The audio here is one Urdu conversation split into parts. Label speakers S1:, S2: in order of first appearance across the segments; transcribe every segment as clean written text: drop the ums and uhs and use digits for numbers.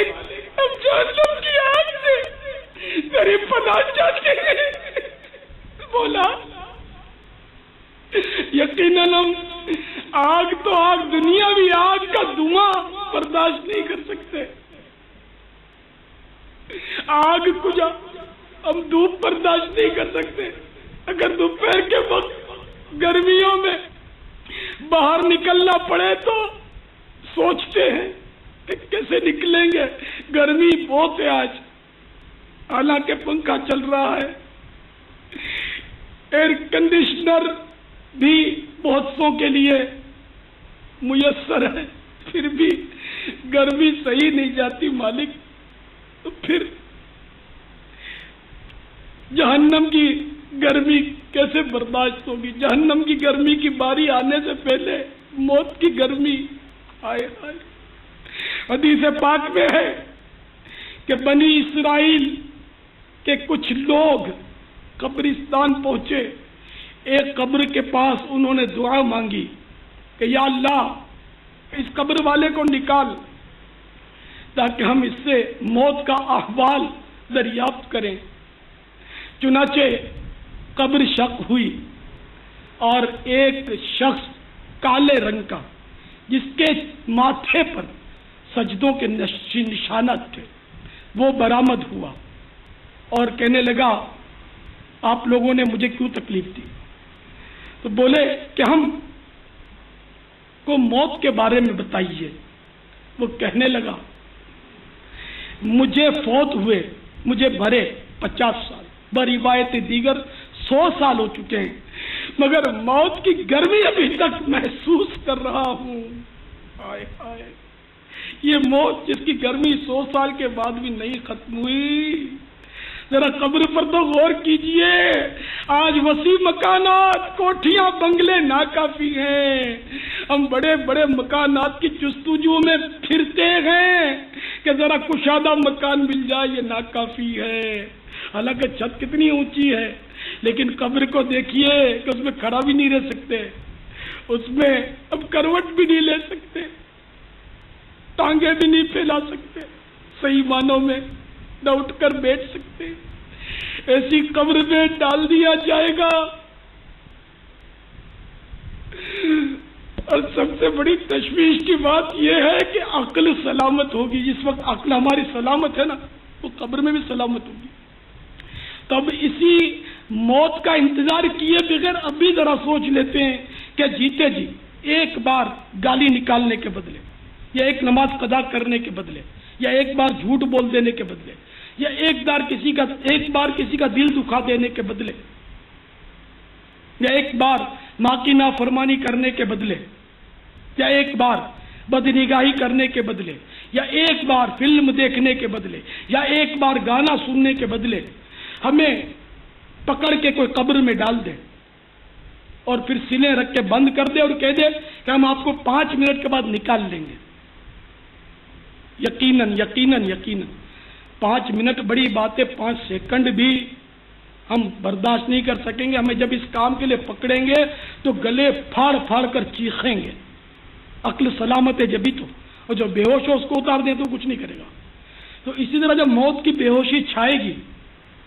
S1: مالک ہم جہنم کی آگ سے تیری پناہ چاہتے ہیں. بولا یقیناً ہم آگ تو آگ دنیاوی آگ کا دھواں برداشت نہیں کر سکتے. آگ کچھ ہم دھوپ برداشت نہیں کر سکتے. اگر دوپہر کے وقت گرمیوں میں باہر نکلنا پڑے تو سوچتے ہیں کہ کیسے نکلیں گے, گرمی بہت ہے آج. حالانکہ پنکھا چل رہا ہے, ایئر کنڈیشنر بھی بہت سو کے لیے میسر ہے, پھر بھی گرمی صحیح نہیں جاتی مالک. تو پھر جہنم کی گرمی کیسے برداشت ہوگی؟ جہنم کی گرمی کی باری آنے سے پہلے موت کی گرمی. ہائے ہائے. حدیث پاک میں ہے کہ بنی اسرائیل کے کچھ لوگ قبرستان پہنچے, ایک قبر کے پاس انہوں نے دعا مانگی کہ یا اللہ اس قبر والے کو نکال تاکہ ہم اس سے موت کا احوال دریافت کریں. چنانچہ قبر شق ہوئی اور ایک شخص کالے رنگ کا جس کے ماتھے پر سجدوں کے نشانات تھے وہ برآمد ہوا اور کہنے لگا آپ لوگوں نے مجھے کیوں تکلیف دی؟ تو بولے کہ ہم کو موت کے بارے میں بتائیے. وہ کہنے لگا مجھے فوت ہوئے مجھے بھرے 50 سال, بروایت دیگر 100 سال ہو چکے ہیں, مگر موت کی گرمی ابھی تک محسوس کر رہا ہوں. ہائے ہائے, یہ موت جس کی گرمی 100 سال کے بعد بھی نہیں ختم ہوئی. ذرا قبر پر تو غور کیجئے. آج وسیع مکانات, کوٹھیاں, بنگلے ناکافی ہیں. ہم بڑے بڑے مکانات کی جستجو میں پھرتے ہیں کہ ذرا کشادہ مکان مل جائے, یہ ناکافی ہے. حالانکہ چھت کتنی اونچی ہے, لیکن قبر کو دیکھیے کہ اس میں کھڑا بھی نہیں رہ سکتے, اس میں اب کروٹ بھی نہیں لے سکتے, ٹانگیں بھی نہیں پھیلا سکتے, صحیح معنوں میں نہ اٹھ کر بیٹھ سکتے. ایسی قبر میں ڈال دیا جائے گا. اور سب سے بڑی تشویش کی بات یہ ہے کہ عقل سلامت ہوگی. جس وقت عقل ہماری سلامت ہے نا, وہ قبر میں بھی سلامت ہوگی. تب اسی موت کا انتظار کیے بغیر ابھی ذرا سوچ لیتے ہیں کہ جیتے جی ایک بار گالی نکالنے کے بدلے, یا ایک نماز قضا کرنے کے بدلے, یا ایک بار جھوٹ بول دینے کے بدلے, یا ایک بار کسی کا دل دکھا دینے کے بدلے, یا ایک بار ماں کی نافرمانی کرنے کے بدلے, یا ایک بار بدنگاہی کرنے کے بدلے, یا ایک بار فلم دیکھنے کے بدلے, یا ایک بار گانا سننے کے بدلے ہمیں پکڑ کے کوئی قبر میں ڈال دے اور پھر سینے رکھ کے بند کر دے اور کہہ دے کہ ہم آپ کو 5 منٹ کے بعد نکال لیں گے. یقیناً یقیناً یقیناً 5 منٹ بڑی بات ہے, 5 سیکنڈ بھی ہم برداشت نہیں کر سکیں گے. ہمیں جب اس کام کے لیے پکڑیں گے تو گلے پھاڑ پھاڑ کر چیخیں گے. عقل سلامت ہے جبھی تو, اور جو بے ہوش ہو اس کو اتار دیں تو کچھ نہیں کرے گا. تو اسی طرح جب موت کی بے ہوشی چھائے گی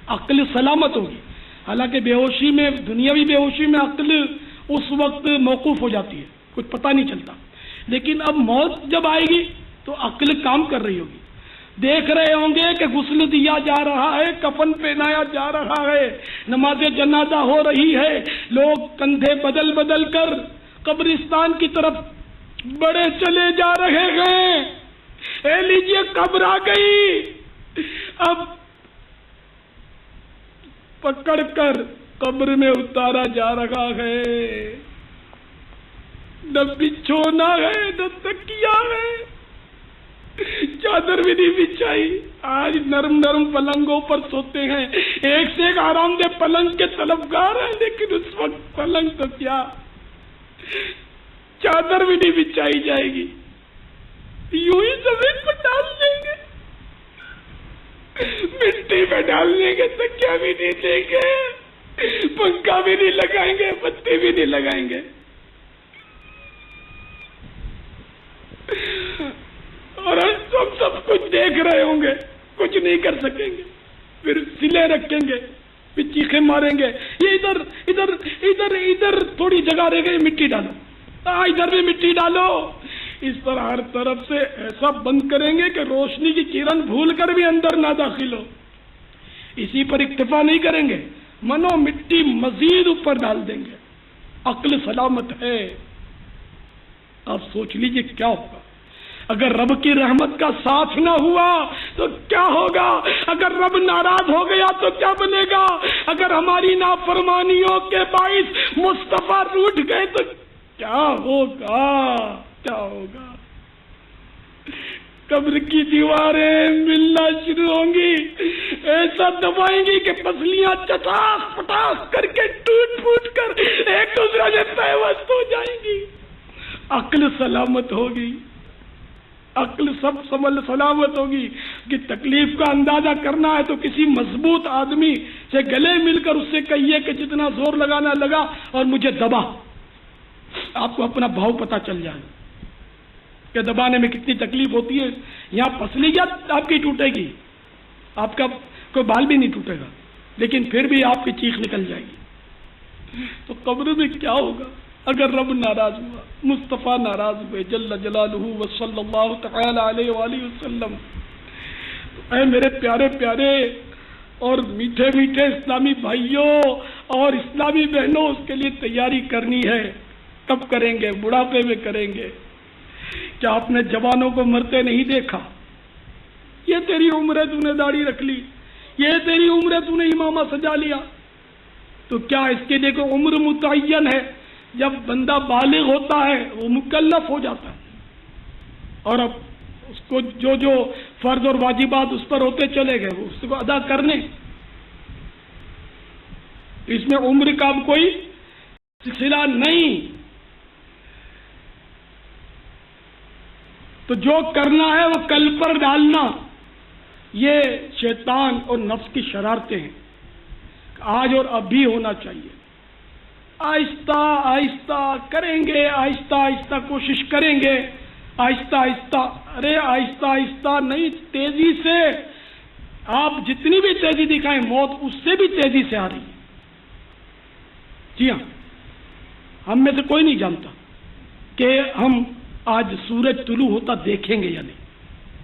S1: عقل سلامت ہوگی. حالانکہ بے ہوشی میں, دنیاوی بے ہوشی میں عقل اس وقت موقوف ہو جاتی ہے, کچھ پتہ نہیں چلتا. لیکن اب موت جب آئے گی تو عقل کام کر رہی ہوگی. دیکھ رہے ہوں گے کہ غسل دیا جا رہا ہے, کفن پہنایا جا رہا ہے, نماز جنازہ ہو رہی ہے, لوگ کندھے بدل بدل کر قبرستان کی طرف بڑے چلے جا رہے ہیں. اے لیجیے قبر آ گئی. اب پکڑ کر قبر میں اتارا جا رہا ہے. نہ بچھونا ہے, نہ تکیا ہے, چادر بھی نہیں بچھائی. آج نرم نرم پلنگوں پر سوتے ہیں, ایک سے ایک آرام دہ پلنگ کے طلبگار ہیں, لیکن اس وقت پلنگ تو کیا, چادر بھی نہیں بچھائی جائے گی. یوں ہی زمین پر ڈال دیں گے, مٹی میں ڈال دیں گے, تکیا بھی نہیں دیں گے, پنکھا بھی نہیں لگائیں گے, بتی بھی نہیں لگائیں گے. اور ہم سب کچھ دیکھ رہے ہوں گے، کچھ نہیں کر سکیں گے، پھر سلے رکھیں گے، پھر چیخیں ماریں گے، یہ ادھر ادھر ادھر ادھر تھوڑی جگہ رہ گئی، مٹی ڈالو، ادھر بھی مٹی ڈالو۔ اس پر ہر طرف سے ایسا بند کریں گے کہ روشنی کی کرن بھول کر بھی اندر نہ داخل ہو۔ اسی پر اکتفا نہیں کریں گے، منو مٹی مزید اوپر ڈال دیں گے۔ عقل سلامت ہے، آپ سوچ لیجئے کیا ہوگا اگر رب کی رحمت کا ساتھ نہ ہوا تو کیا ہوگا، اگر رب ناراض ہو گیا تو کیا بنے گا، اگر ہماری نافرمانیوں کے باعث مصطفیٰ روٹھ گئے تو کیا ہوگا، کیا ہوگا۔ قبر کی دیواریں ملنا شروع ہوں گی، ایسا دبائیں گی کہ پسلیاں چٹاخ پٹاخ کر کے ٹوٹ پھوٹ کر ایک دوسرے سے پیوست ہو جائیں گی۔ عقل سلامت ہوگی، عقل سب سلامت ہوگی کہ تکلیف کا اندازہ کرنا ہے تو کسی مضبوط آدمی سے گلے مل کر اس سے کہیے کہ جتنا زور لگانا لگا اور مجھے دبا، آپ کو اپنا بھاؤ پتہ چل جائے کہ دبانے میں کتنی تکلیف ہوتی ہے۔ یہاں پسلی کیا آپ کی ٹوٹے گی، آپ کا کوئی بال بھی نہیں ٹوٹے گا، لیکن پھر بھی آپ کی چیخ نکل جائے گی۔ تو قبر میں کیا ہوگا اگر رب ناراض ہوا، مصطفیٰ ناراض ہوئے جل جلالہ وصلی اللہ تعالی علیہ وآلہ وسلم۔ اے میرے پیارے پیارے اور میٹھے میٹھے اسلامی بھائیوں اور اسلامی بہنوں، اس کے لیے تیاری کرنی ہے۔ کب کریں گے؟ بڑھاپے میں کریں گے۔ کیا آپ نے جوانوں کو مرتے نہیں دیکھا؟ یہ تیری عمر ہے، تو نے داڑھی رکھ لی، یہ تیری عمر ہے، تو نے امامہ سجا لیا، تو کیا اس کے لیے کوئی عمر متعین ہے؟ جب بندہ بالغ ہوتا ہے وہ مکلف ہو جاتا ہے، اور اب اس کو جو جو فرض اور واجبات اس پر ہوتے چلے گئے وہ اس کو ادا کرنے، اس میں عمر کا کوئی سلسلہ نہیں۔ تو جو کرنا ہے وہ کل پر ڈالنا، یہ شیطان اور نفس کی شرارتیں ہیں۔ آج اور اب بھی ہونا چاہیے، آہستہ آہستہ کریں گے، آہستہ آہستہ کوشش کریں گے، آہستہ آہستہ، ارے آہستہ آہستہ نہیں، تیزی سے۔ آپ جتنی بھی تیزی دکھائیں موت اس سے بھی تیزی سے آ رہی ہے۔ جی ہاں، ہم میں سے کوئی نہیں جانتا کہ ہم آج سورج طلوع ہوتا دیکھیں گے یا نہیں،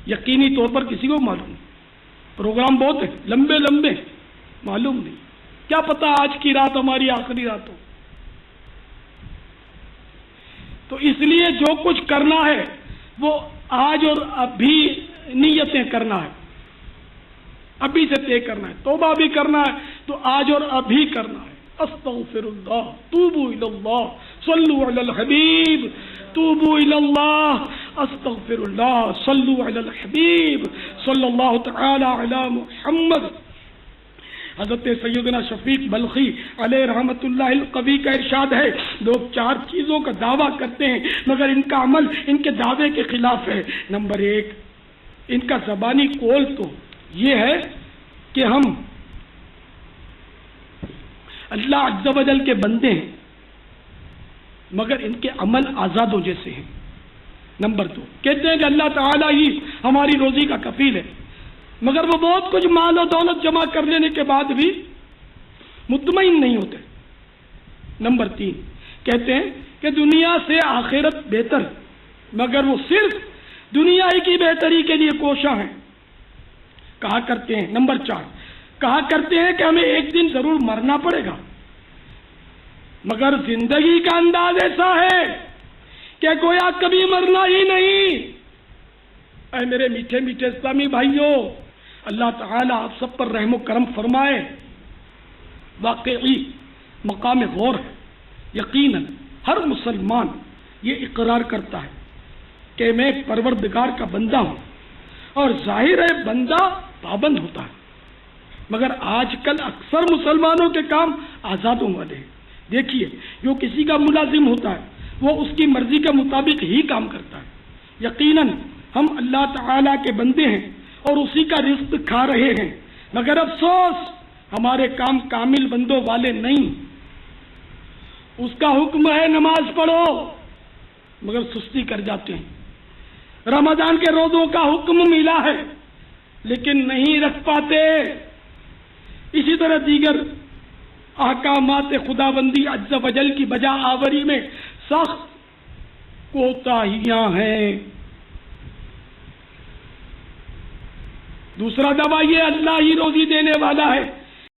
S1: یقینی طور پر کسی کو معلوم نہیں۔ پروگرام بہت ہیں، لمبے لمبے، معلوم نہیں، کیا پتا آج کی رات ہماری آخری رات ہو۔ تو اس لیے جو کچھ کرنا ہے وہ آج اور ابھی نیتیں کرنا ہے، ابھی سے طے کرنا ہے، توبہ بھی کرنا ہے تو آج اور ابھی کرنا ہے۔ استغفر اللہ، توبوا الی اللہ، صلوا علی الحبیب، توبوا الی اللہ، استغفر اللہ، صلوا علی الحبیب صلی اللہ تعالی علی محمد۔ حضرت سیدنا شفیق بلخی علیہ رحمت اللہ القوی کا ارشاد ہے، لوگ 4 چیزوں کا دعویٰ کرتے ہیں مگر ان کا عمل ان کے دعوے کے خلاف ہے۔ نمبر 1، ان کا زبانی قول تو یہ ہے کہ ہم اللہ عز و جل کے بندے ہیں، مگر ان کے عمل آزادوں جیسے ہیں۔ نمبر 2، کہتے ہیں کہ اللہ تعالیٰ ہی ہماری روزی کا کفیل ہے، مگر وہ بہت کچھ مال و دولت جمع کر لینے کے بعد بھی مطمئن نہیں ہوتے۔ نمبر 3، کہتے ہیں کہ دنیا سے آخرت بہتر، مگر وہ صرف دنیا ہی کی بہتری کے لیے کوشاں ہیں۔ کہا کرتے ہیں، نمبر 4، کہا کرتے ہیں کہ ہمیں ایک دن ضرور مرنا پڑے گا، مگر زندگی کا انداز ایسا ہے کہ گویا کبھی مرنا ہی نہیں۔ اے میرے میٹھے میٹھے اسلامی بھائیوں، اللہ تعالیٰ آپ سب پر رحم و کرم فرمائے۔ واقعی مقام غور ہے، یقیناً ہر مسلمان یہ اقرار کرتا ہے کہ میں پروردگار کا بندہ ہوں، اور ظاہر ہے بندہ پابند ہوتا ہے، مگر آج کل اکثر مسلمانوں کے کام آزادوں والے ہیں۔ دیکھیے، جو کسی کا ملازم ہوتا ہے وہ اس کی مرضی کے مطابق ہی کام کرتا ہے۔ یقیناً ہم اللہ تعالیٰ کے بندے ہیں اور اسی کا رزق کھا رہے ہیں، مگر افسوس ہمارے کام کامل بندوں والے نہیں۔ اس کا حکم ہے نماز پڑھو، مگر سستی کر جاتے ہیں، رمضان کے روزوں کا حکم ملا ہے لیکن نہیں رکھ پاتے. اسی طرح دیگر احکامات خداوندی عز و جل کی بجا آوری میں سخت کوتاہیاں ہیں. دوسرا دعویٰ یہ اللہ ہی روزی دینے والا ہے.